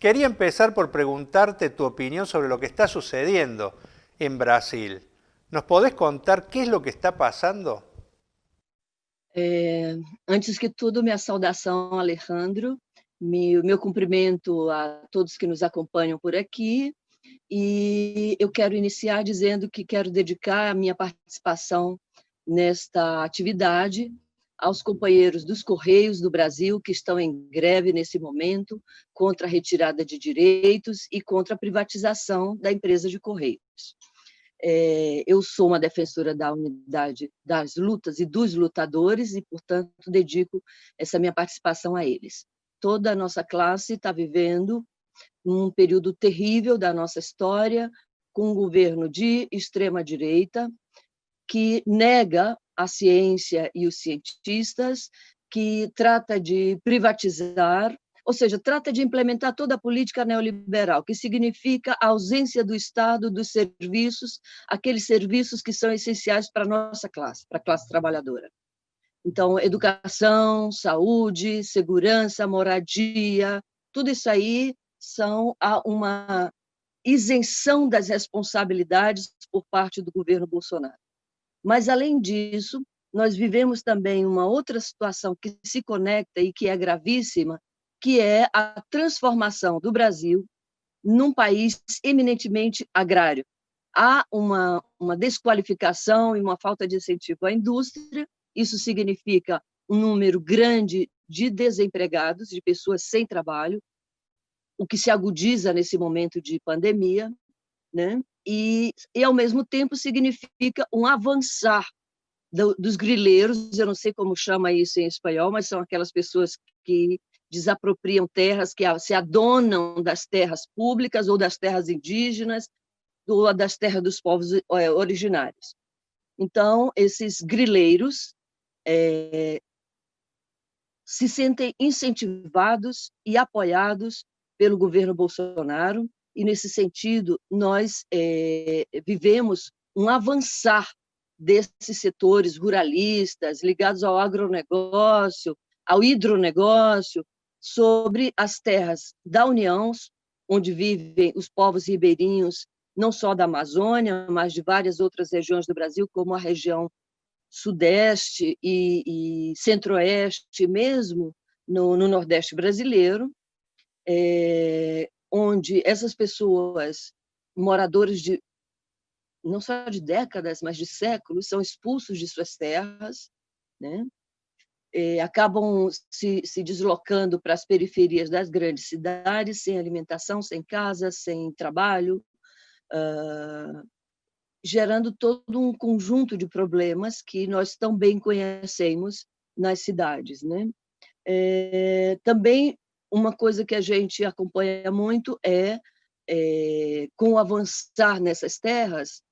Speaker 1: Quería empezar por preguntarte tu opinión sobre lo que está sucediendo en Brasil. ¿Nos podés contar qué es lo que está pasando?
Speaker 5: Antes que tudo, minha saudação, Alejandro, meu cumprimento a todos que nos acompanham por aqui, e eu quero iniciar dizendo que quero dedicar a minha participação nesta atividade aos companheiros dos Correios do Brasil que estão em greve nesse momento contra a retirada de direitos e contra a privatização da empresa de Correios. Eu sou uma defensora da unidade das lutas e dos lutadores e, portanto, dedico essa minha participação a eles. Toda a nossa classe está vivendo um período terrível da nossa história, com um governo de extrema-direita que nega a ciência e os cientistas, que trata de privatizar, ou seja, trata de implementar toda a política neoliberal, que significa a ausência do Estado dos serviços, aqueles serviços que são essenciais para a nossa classe, para a classe trabalhadora. Então, educação, saúde, segurança, moradia, tudo isso aí são uma isenção das responsabilidades por parte do governo Bolsonaro. Mas, além disso, nós vivemos também uma outra situação que se conecta e que é gravíssima, que é a transformação do Brasil num país eminentemente agrário. Há uma desqualificação e uma falta de incentivo à indústria. Isso significa um número grande de desempregados, de pessoas sem trabalho, o que se agudiza nesse momento de pandemia, né? E ao mesmo tempo, significa um avançar dos grileiros, eu não sei como chama isso em espanhol, mas são aquelas pessoas que desapropriam terras, que se adonam das terras públicas ou das terras indígenas ou das terras dos povos originários. Então, esses grileiros se sentem incentivados e apoiados pelo governo Bolsonaro, e, nesse sentido, nós vivemos um avançar desses setores ruralistas ligados ao agronegócio, ao hidronegócio, sobre as terras da União, onde vivem os povos ribeirinhos, não só da Amazônia, mas de várias outras regiões do Brasil, como a região sudeste e centro-oeste, mesmo no Nordeste brasileiro, onde essas pessoas moradores não só de décadas, mas de séculos, são expulsos de suas terras, né? Acabam se deslocando para as periferias das grandes cidades, sem alimentação, sem casa, sem trabalho, gerando todo um conjunto de problemas que nós tão bem conhecemos nas cidades, né? Também uma coisa que a gente acompanha muito com o avançar nessas terras,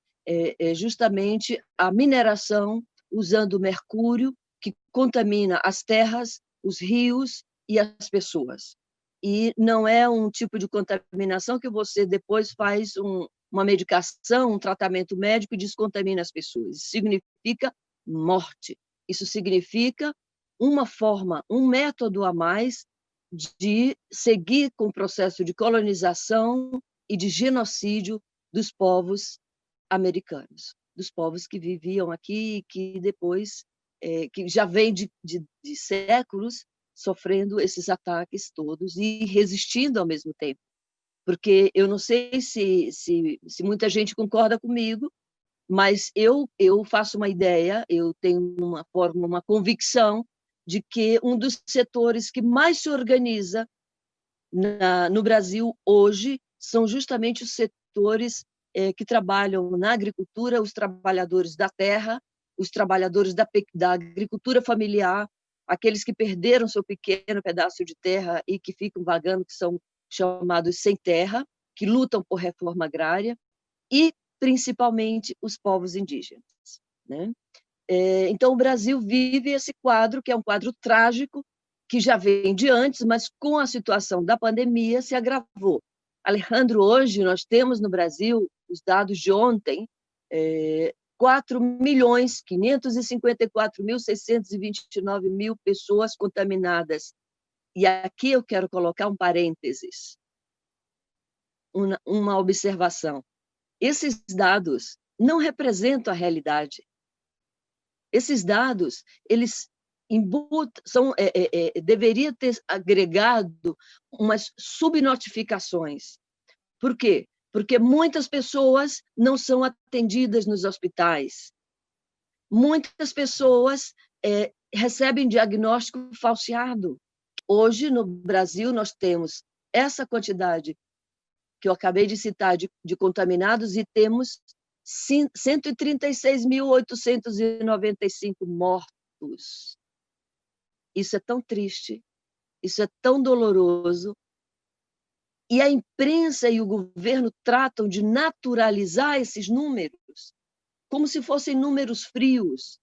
Speaker 5: justamente a mineração usando mercúrio, que contamina as terras, os rios e as pessoas. E não é um tipo de contaminação que você depois faz uma medicação, um tratamento médico e descontamina as pessoas. Isso significa morte. Isso significa uma forma, um método a mais de seguir com o processo de colonização e de genocídio dos povos americanos, dos povos que viviam aqui e que depois, que já vem de séculos sofrendo esses ataques todos e resistindo ao mesmo tempo. Porque eu não sei se muita gente concorda comigo, mas eu faço uma ideia, eu tenho uma convicção de que um dos setores que mais se organiza no Brasil hoje são justamente os setores que trabalham na agricultura, os trabalhadores da terra, os trabalhadores da agricultura familiar, aqueles que perderam seu pequeno pedaço de terra e que ficam vagando, que são chamados sem terra, que lutam por reforma agrária, e principalmente os povos indígenas, né? Então, o Brasil vive esse quadro, que é um quadro trágico, que já vem de antes, mas com a situação da pandemia se agravou. Alejandro, hoje nós temos no Brasil, os dados de ontem, 4.554.629 pessoas contaminadas. E aqui eu quero colocar um parênteses, uma observação. Esses dados não representam a realidade. Esses dados, eles deveria ter agregado umas subnotificações. Por quê? Porque muitas pessoas não são atendidas nos hospitais. Muitas pessoas recebem diagnóstico falseado. Hoje, no Brasil, nós temos essa quantidade que eu acabei de citar de contaminados e temos 136.895 mortos. Isso é tão triste, isso é tão doloroso. E a imprensa e o governo tratam de naturalizar esses números, como se fossem números frios,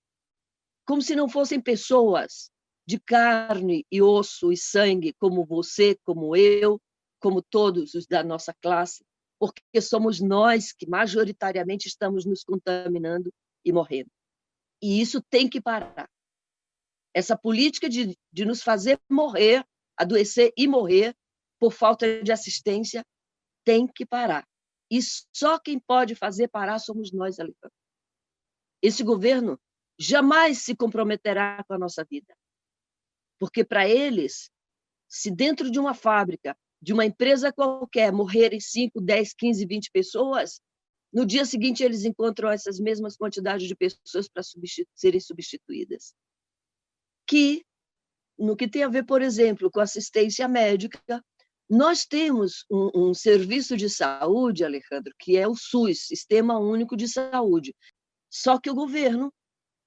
Speaker 5: como se não fossem pessoas de carne e osso e sangue, como você, como eu, como todos os da nossa classe, porque somos nós que majoritariamente estamos nos contaminando e morrendo. E isso tem que parar. Essa política de nos fazer morrer, adoecer e morrer por falta de assistência tem que parar. E só quem pode fazer parar somos nós, Alejandro. Esse governo jamais se comprometerá com a nossa vida. Porque, para eles, se dentro de uma fábrica, de uma empresa qualquer, morrerem 5, 10, 15, 20 pessoas, no dia seguinte eles encontram essas mesmas quantidades de pessoas para serem substituídas. Que, no que tem a ver, por exemplo, com assistência médica, nós temos um serviço de saúde, Alejandro, que é o SUS, Sistema Único de Saúde. Só que o governo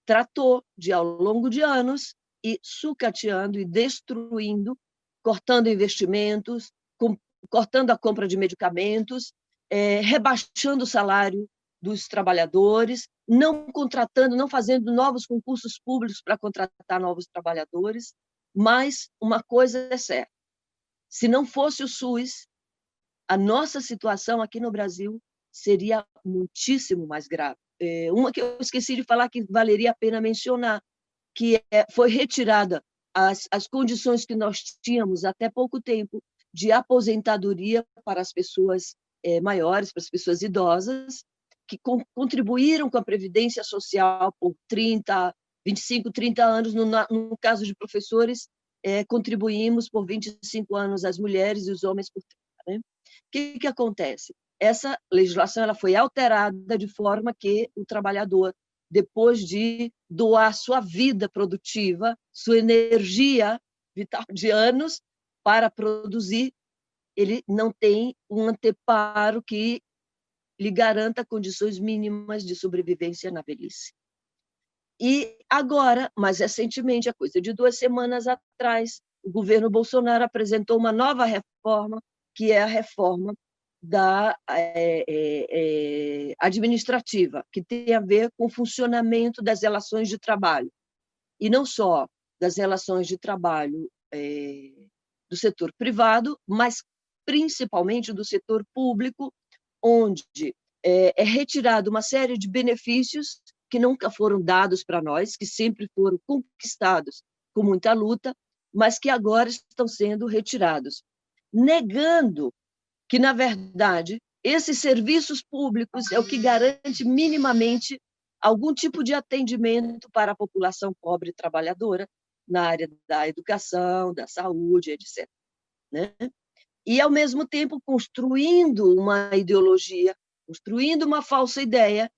Speaker 5: tratou de, ao longo de anos, e sucateando e destruindo, cortando investimentos, cortando a compra de medicamentos, rebaixando o salário dos trabalhadores, não contratando, não fazendo novos concursos públicos para contratar novos trabalhadores. Mas uma coisa é certa: se não fosse o SUS, a nossa situação aqui no Brasil seria muitíssimo mais grave. Uma que eu esqueci de falar, que valeria a pena mencionar, que foi retirada as condições que nós tínhamos até pouco tempo de aposentadoria para as pessoas maiores, para as pessoas idosas, que contribuíram com a Previdência Social por 25, 30 anos. No caso de professores, contribuímos por 25 anos as mulheres e os homens por 30. Né? O que acontece? essa legislação ela foi alterada de forma que o trabalhador, depois de doar sua vida produtiva, sua energia vital de anos para produzir, ele não tem um anteparo que lhe garanta condições mínimas de sobrevivência na velhice. E agora, mais recentemente, a coisa de 2 semanas atrás, o governo Bolsonaro apresentou uma nova reforma, que é a reforma administrativa, que tem a ver com o funcionamento das relações de trabalho. E não só das relações de trabalho do setor privado, mas principalmente do setor público, onde é retirado uma série de benefícios que nunca foram dados para nós, que sempre foram conquistados com muita luta, mas que agora estão sendo retirados, negando que, na verdade, esses serviços públicos é o que garante minimamente algum tipo de atendimento para a população pobre e trabalhadora na área da educação, da saúde, etc. Né? E, ao mesmo tempo, construindo uma ideologia, construindo uma falsa ideia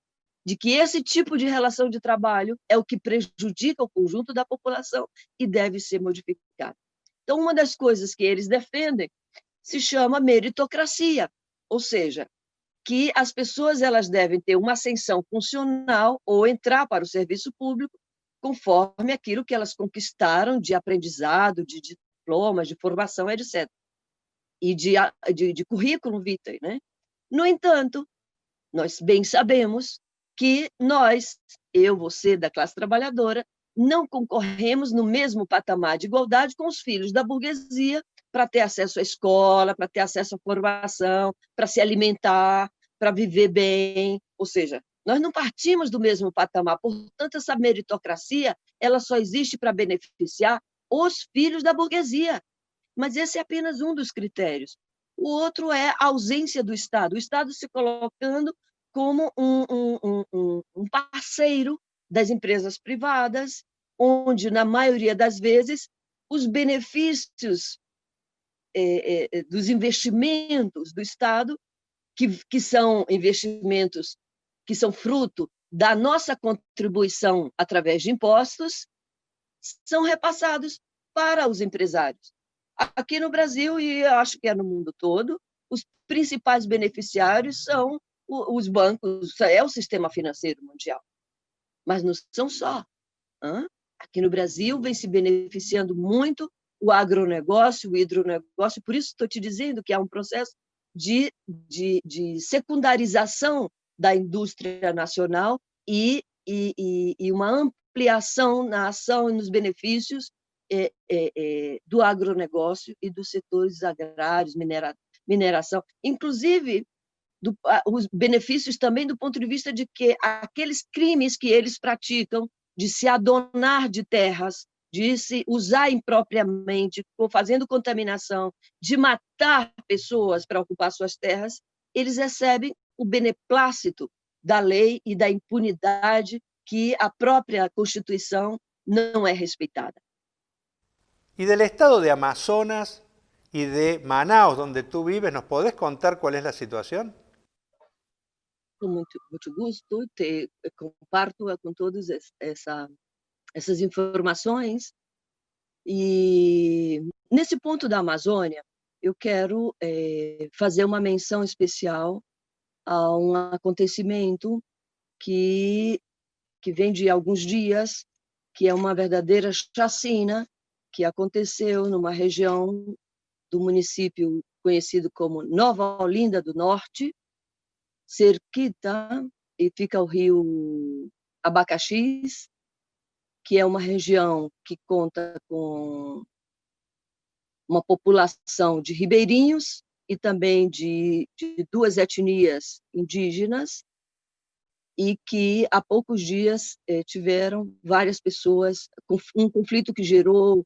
Speaker 5: de que esse tipo de relação de trabalho é o que prejudica o conjunto da população e deve ser modificado. Então, uma das coisas que eles defendem se chama meritocracia, ou seja, que as pessoas elas devem ter uma ascensão funcional ou entrar para o serviço público conforme aquilo que elas conquistaram de aprendizado, de diplomas, de formação, etc. E de currículo vitae. Né? No entanto, nós bem sabemos que nós, eu, você, da classe trabalhadora, não concorremos no mesmo patamar de igualdade com os filhos da burguesia para ter acesso à escola, para ter acesso à formação, para se alimentar, para viver bem. Ou seja, nós não partimos do mesmo patamar. Portanto, essa meritocracia ela só existe para beneficiar os filhos da burguesia. Mas esse é apenas um dos critérios. O outro é a ausência do Estado. O Estado se colocando como um parceiro das empresas privadas, onde, na maioria das vezes, os benefícios dos investimentos do Estado, que são investimentos que são fruto da nossa contribuição através de impostos, são repassados para os empresários. Aqui no Brasil, e acho que é no mundo todo, os principais beneficiários são os bancos, é o sistema financeiro mundial. Mas não são só. Aqui no Brasil vem se beneficiando muito o agronegócio, o hidronegócio, por isso estou te dizendo que há um processo de secundarização da indústria nacional e uma ampliação na ação e nos benefícios do agronegócio e dos setores agrários, mineração, inclusive os benefícios também do ponto de vista de que aqueles crimes que eles praticam de se adonar de terras, de se usar impropriamente, fazendo contaminação, de matar pessoas para ocupar suas terras, eles recebem o beneplácito da lei e da impunidade que a própria Constituição não é respeitada.
Speaker 1: Y del estado de Amazonas y de Manaus, donde tú vives, ¿nos podés contar cuál es la situación?
Speaker 5: Com muito gosto, comparto com todos essas informações. E, nesse ponto da Amazônia, eu quero fazer uma menção especial a um acontecimento que vem de alguns dias, que é uma verdadeira chacina que aconteceu numa região do município conhecido como Nova Olinda do Norte, cerquita, e fica o rio Abacaxis, que é uma região que conta com uma população de ribeirinhos e também de 2 etnias indígenas, e que há poucos dias tiveram várias pessoas, um conflito que gerou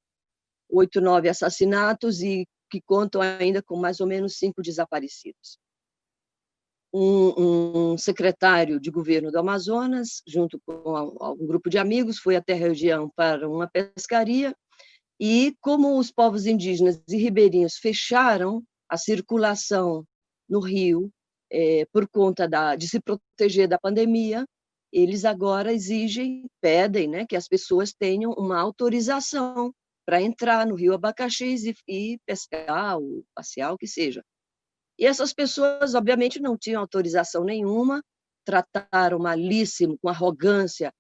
Speaker 5: 8, 9 assassinatos e que contam ainda com mais ou menos 5 desaparecidos. Um secretário de governo do Amazonas, junto com um grupo de amigos, foi até a região para uma pescaria, e como os povos indígenas e ribeirinhos fecharam a circulação no rio por conta de se proteger da pandemia, eles agora pedem, né, que as pessoas tenham uma autorização para entrar no Rio Abacaxis e pescar ou passear, o que seja. E essas pessoas, obviamente, não tinham autorização nenhuma, trataram malíssimo, com arrogância,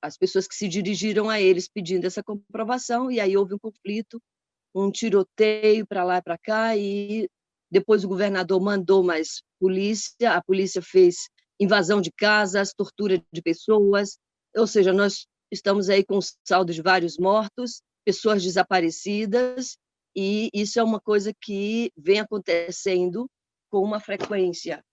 Speaker 5: as pessoas que se dirigiram a eles pedindo essa comprovação, e aí houve um conflito, um tiroteio para lá e para cá, e depois o governador mandou mais polícia, a polícia fez invasão de casas, tortura de pessoas, ou seja, nós estamos aí com saldo de vários mortos, pessoas desaparecidas, e isso é uma coisa que vem acontecendo com uma frequência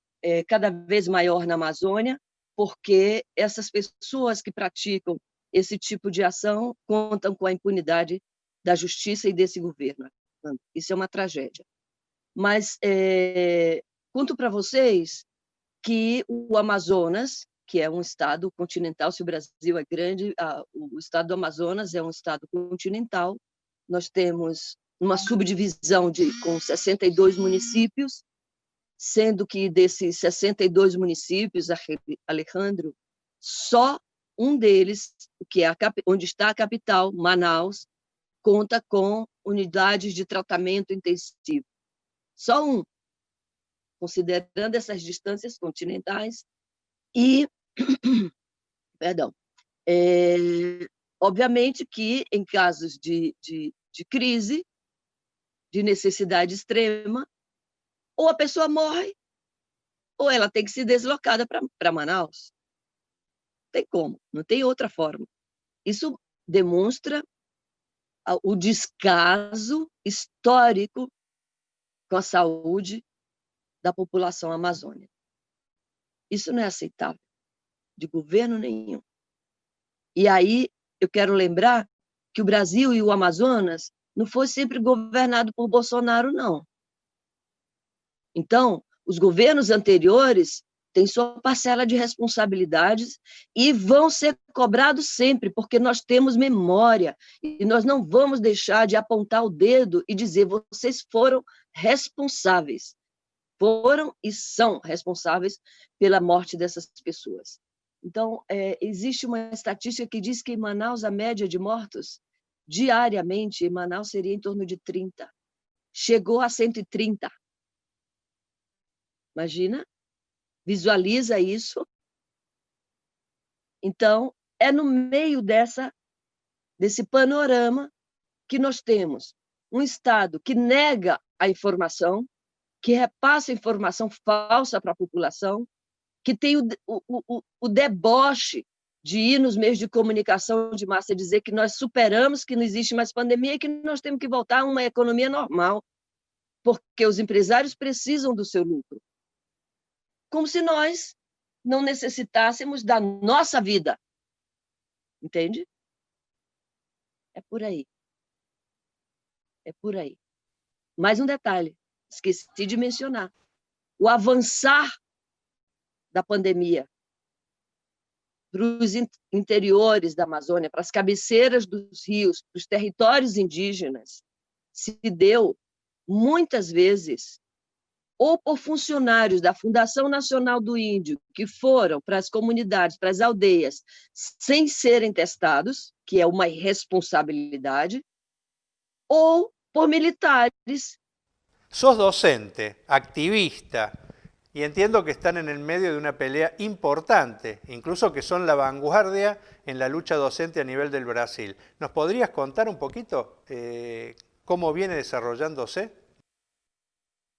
Speaker 5: cada vez maior na Amazônia, porque essas pessoas que praticam esse tipo de ação contam com a impunidade da justiça e desse governo. Isso é uma tragédia. Mas conto para vocês que o Amazonas, que é um estado continental, se o Brasil é grande, o estado do Amazonas é um estado continental, nós temos uma subdivisão com 62 municípios, sendo que desses 62 municípios, Alejandro, só um deles, que é onde está a capital, Manaus, conta com unidades de tratamento intensivo. Só um, considerando essas distâncias continentais. E, perdão, obviamente que em casos de crise, de necessidade extrema, ou a pessoa morre, ou ela tem que ser deslocada para Manaus. Não tem como, não tem outra forma. Isso demonstra o descaso histórico com a saúde da população amazônica. Isso não é aceitável, de governo nenhum. E aí eu quero lembrar que o Brasil e o Amazonas não foi sempre governado por Bolsonaro, não. Então, os governos anteriores têm sua parcela de responsabilidades e vão ser cobrados sempre, porque nós temos memória e nós não vamos deixar de apontar o dedo e dizer vocês foram responsáveis. Foram e são responsáveis pela morte dessas pessoas. Então, existe uma estatística que diz que em Manaus a média de mortos diariamente em Manaus seria em torno de 30. Chegou a 130. Imagina? Visualiza isso. Então, é no meio desse panorama que nós temos um Estado que nega a informação, que repassa informação falsa para a população, que tem o deboche de ir nos meios de comunicação de massa dizer que nós superamos, que não existe mais pandemia e que nós temos que voltar a uma economia normal, porque os empresários precisam do seu lucro. Como se nós não necessitássemos da nossa vida. Entende? É por aí. É por aí. Mais um detalhe, esqueci de mencionar. O avançar da pandemia para os interiores da Amazônia, para as cabeceiras dos rios, para os territórios indígenas, se deu, muitas vezes, ou por funcionários da Fundação Nacional do Índio, que foram para as comunidades, para as aldeias, sem serem testados, que é uma irresponsabilidade, ou por militares.
Speaker 1: Sos docente, activista, y entiendo que están en el medio de una pelea importante, incluso que son la vanguardia en la lucha docente a nivel del Brasil. ¿Nos podrías contar un poquito cómo viene desarrollándose?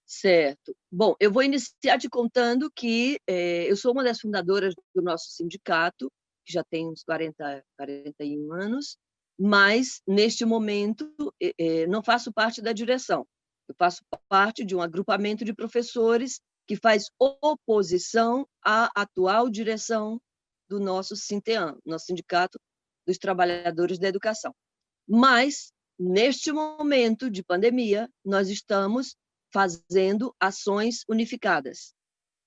Speaker 5: Certo. Bom, eu vou iniciar te contando que eu sou uma das fundadoras do nosso sindicato, que já tem uns 41 anos, mas, neste momento, não faço parte da direção. Eu faço parte de um agrupamento de professores que faz oposição à atual direção do nosso SINTEAM, nosso Sindicato dos Trabalhadores da Educação. Mas, neste momento de pandemia, nós estamos fazendo ações unificadas.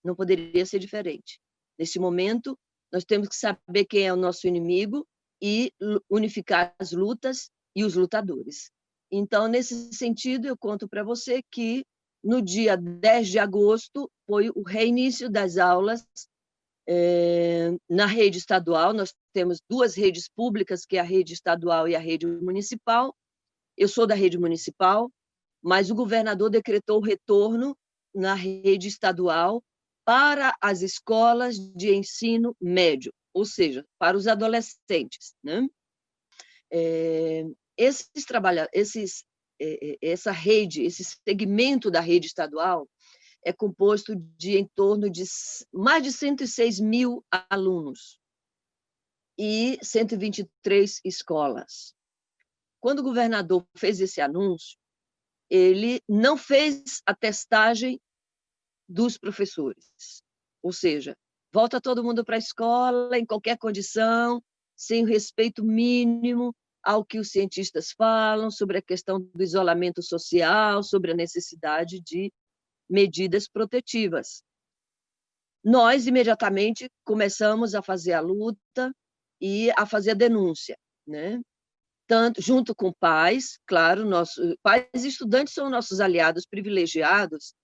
Speaker 5: Não poderia ser diferente. Neste momento, nós temos que saber quem é o nosso inimigo e unificar as lutas e os lutadores. Então, nesse sentido, eu conto para você que no dia 10 de agosto, foi o reinício das aulas na rede estadual. Nós temos duas redes públicas, que é a rede estadual e a rede municipal. Eu sou da rede municipal, mas o governador decretou o retorno na rede estadual para as escolas de ensino médio, ou seja, para os adolescentes, né? Essa rede, esse segmento da rede estadual é composto de em torno de mais de 106 mil alunos e 123 escolas. Quando o governador fez esse anúncio, ele não fez a testagem dos professores, ou seja, volta todo mundo para a escola em qualquer condição, sem o respeito mínimo ao que os cientistas falam sobre a questão do isolamento social, sobre a necessidade de medidas protetivas. Nós, imediatamente, começamos a fazer a luta e a fazer a denúncia, né? Tanto junto com pais, claro, pais e estudantes são nossos aliados privilegiados,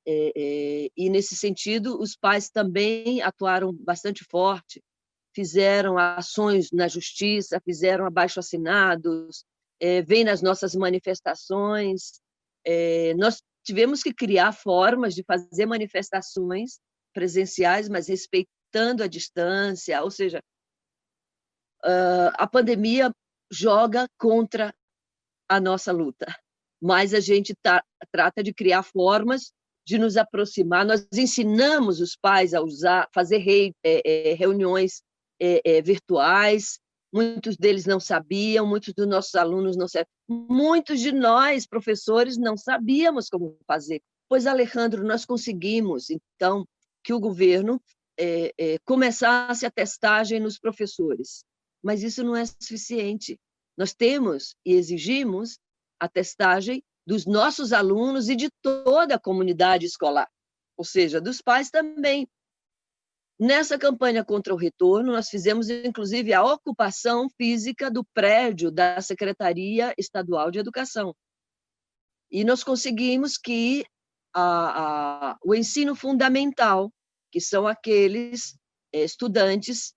Speaker 5: e, nesse sentido, os pais também atuaram bastante forte, fizeram ações na justiça, fizeram abaixo-assinados, vêm nas nossas manifestações. Nós tivemos que criar formas de fazer manifestações presenciais, mas respeitando a distância, ou seja, a pandemia joga contra a nossa luta, mas a gente trata de criar formas de nos aproximar. Nós ensinamos os pais a fazer reuniões virtuais. Muitos deles não sabiam, muitos dos nossos alunos não sabiam, muitos de nós, professores, não sabíamos como fazer. Pois, Alejandro, nós conseguimos, então, que o governo começasse a testagem nos professores. Mas isso não é suficiente. Nós temos e exigimos a testagem dos nossos alunos e de toda a comunidade escolar, ou seja, dos pais também. Nessa campanha contra o retorno, nós fizemos, inclusive, a ocupação física do prédio da Secretaria Estadual de Educação. E nós conseguimos que o ensino fundamental, que são aqueles estudantes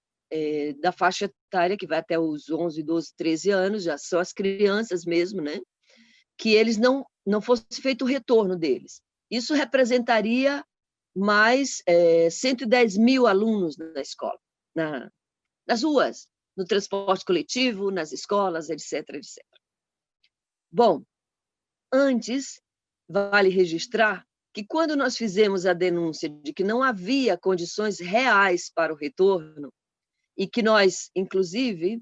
Speaker 5: da faixa etária que vai até os 11, 12, 13 anos, já são as crianças mesmo, né? Que eles não fosse feito o retorno deles. Isso representaria mais 110 mil alunos na escola, nas ruas, no transporte coletivo, nas escolas, etc., etc. Bom, antes, vale registrar que quando nós fizemos a denúncia de que não havia condições reais para o retorno, e que nós, inclusive,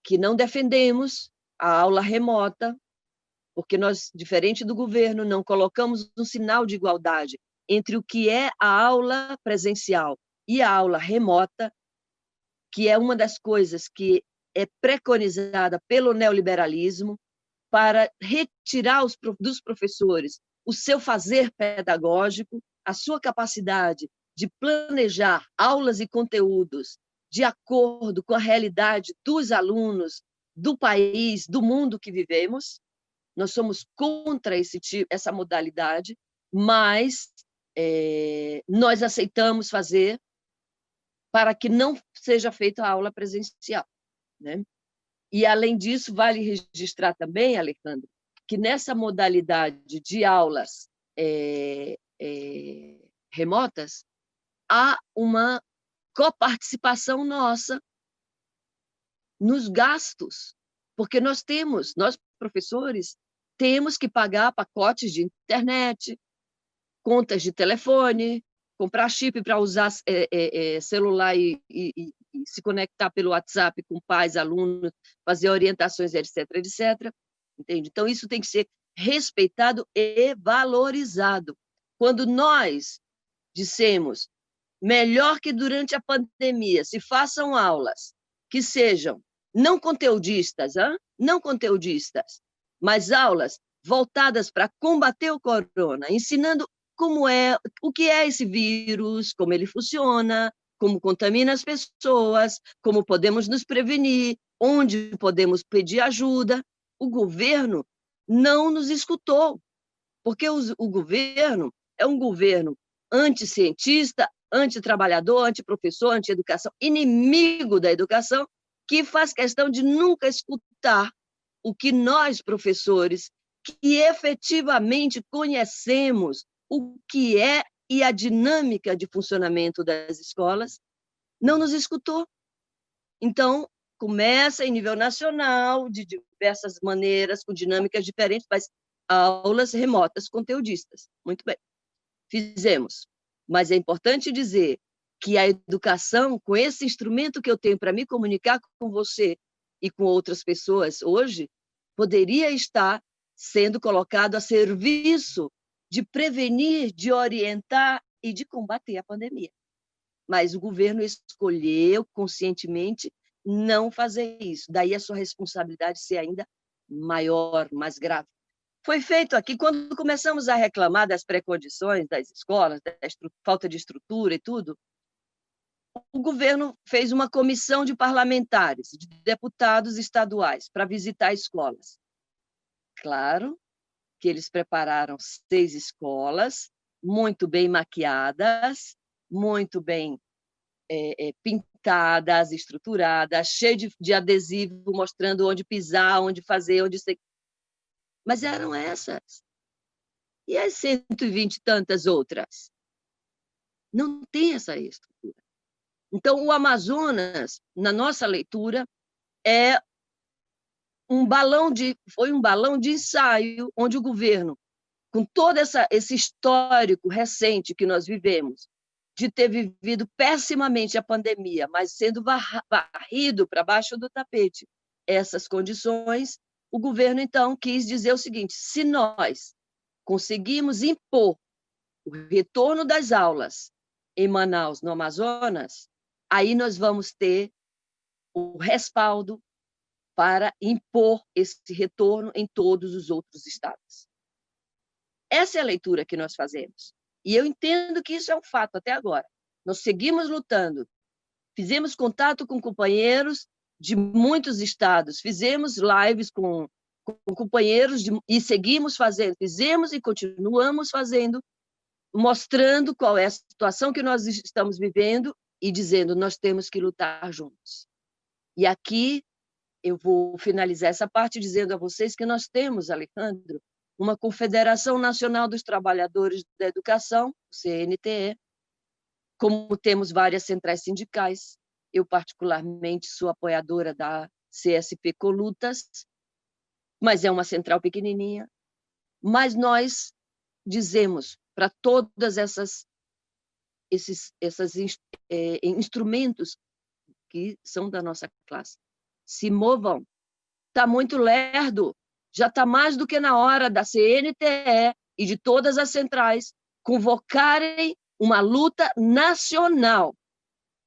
Speaker 5: que não defendemos a aula remota, porque nós, diferente do governo, não colocamos um sinal de igualdade entre o que é a aula presencial e a aula remota, que é uma das coisas que é preconizada pelo neoliberalismo para retirar dos professores o seu fazer pedagógico, a sua capacidade de planejar aulas e conteúdos de acordo com a realidade dos alunos, do país, do mundo que vivemos. Nós somos contra essa modalidade, mas nós aceitamos fazer para que não seja feita a aula presencial, né? E, além disso, vale registrar também, Alejandro, que nessa modalidade de aulas remotas, há uma coparticipação nossa nos gastos, porque nós, professores, temos que pagar pacotes de internet, contas de telefone, comprar chip para usar celular e se conectar pelo WhatsApp com pais, alunos, fazer orientações, etc., etc. Entende? Então, isso tem que ser respeitado e valorizado. Quando nós dissemos melhor que durante a pandemia se façam aulas que sejam não conteudistas, mas aulas voltadas para combater o corona, ensinando o que é esse vírus, como ele funciona, como contamina as pessoas, como podemos nos prevenir, onde podemos pedir ajuda. O governo não nos escutou, porque o governo é um governo anticientista, antitrabalhador, antiprofessor, anti-educação, inimigo da educação, que faz questão de nunca escutar o que nós, professores, que efetivamente conhecemos o que é e a dinâmica de funcionamento das escolas, não nos escutou. Então, começa em nível nacional, de diversas maneiras, com dinâmicas diferentes, mas aulas remotas conteudistas. Muito bem, fizemos. Mas é importante dizer que a educação, com esse instrumento que eu tenho para me comunicar com você e com outras pessoas hoje, poderia estar sendo colocado a serviço de prevenir, de orientar e de combater a pandemia. Mas o governo escolheu conscientemente não fazer isso. Daí a sua responsabilidade ser ainda maior, mais grave. Foi feito aqui, quando começamos a reclamar das pré-condições das escolas, da falta de estrutura e tudo, o governo fez uma comissão de parlamentares, de deputados estaduais, para visitar escolas. Claro que eles prepararam 6 escolas, muito bem maquiadas, muito bem pintadas, estruturadas, cheio de adesivo, mostrando onde pisar, onde fazer, onde ser. Mas eram essas. E as 120 e tantas outras? Não tem essa estrutura. Então, o Amazonas, na nossa leitura, foi um balão de ensaio, onde o governo, com todo esse histórico recente que nós vivemos, de ter vivido pessimamente a pandemia, mas sendo varrido para baixo do tapete essas condições, o governo, então, quis dizer o seguinte: se nós conseguimos impor o retorno das aulas em Manaus, no Amazonas, aí nós vamos ter o respaldo para impor esse retorno em todos os outros estados. Essa é a leitura que nós fazemos. E eu entendo que isso é um fato até agora. Nós seguimos lutando, fizemos contato com companheiros de muitos estados, fizemos lives com companheiros e seguimos fazendo, fizemos e continuamos fazendo, mostrando qual é a situação que nós estamos vivendo e dizendo, nós temos que lutar juntos. E aqui eu vou finalizar essa parte dizendo a vocês que nós temos, Alejandro, uma Confederação Nacional dos Trabalhadores da Educação, CNTE, como temos várias centrais sindicais. Eu, particularmente, sou apoiadora da CSP Colutas, mas é uma central pequenininha. Mas nós dizemos para todas esses instrumentos que são da nossa classe, se movam, está muito lerdo, já está mais do que na hora da CNTE e de todas as centrais convocarem uma luta nacional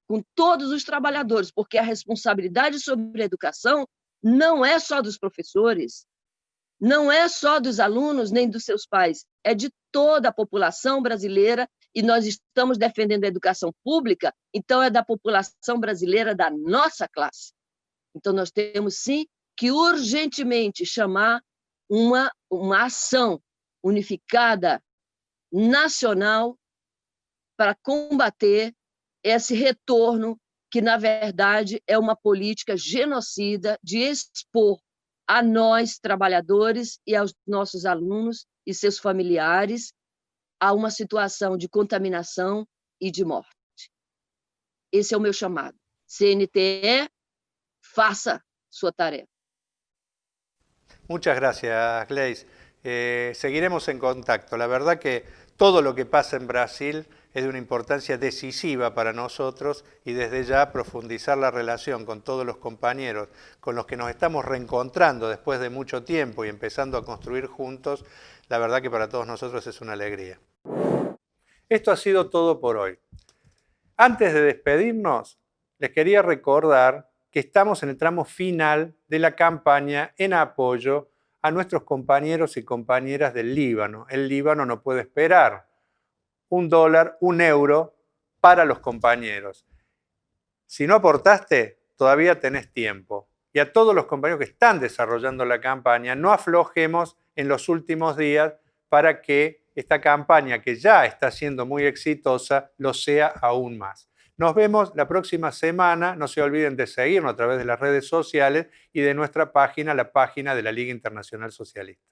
Speaker 5: com todos os trabalhadores, porque a responsabilidade sobre a educação não é só dos professores, não é só dos alunos nem dos seus pais, é de toda a população brasileira, e nós estamos defendendo a educação pública, então é da população brasileira da nossa classe. Então nós temos, sim, que urgentemente chamar uma ação unificada, nacional, para combater esse retorno que, na verdade, é uma política genocida de expor a nós, trabalhadores, e aos nossos alunos e seus familiares a uma situação de contaminação e de morte. Esse é o meu chamado. CNTE, faça sua tarefa.
Speaker 1: Muchas gracias, Gleis. Seguiremos en contacto. La verdad que todo lo que pasa en Brasil es de una importancia decisiva para nosotros y desde ya profundizar la relación con todos los compañeros con los que nos estamos reencontrando después de mucho tiempo y empezando a construir juntos, la verdad que para todos nosotros es una alegría. Esto ha sido todo por hoy. Antes de despedirnos, les quería recordar que estamos en el tramo final de la campaña en apoyo a nuestros compañeros y compañeras del Líbano. El Líbano no puede esperar. $1, €1 para los compañeros. Si no aportaste, todavía tenés tiempo. Y a todos los compañeros que están desarrollando la campaña, no aflojemos en los últimos días para que esta campaña, que ya está siendo muy exitosa, lo sea aún más. Nos vemos la próxima semana. No se olviden de seguirnos a través de las redes sociales y de nuestra página, la página de la Liga Internacional Socialista.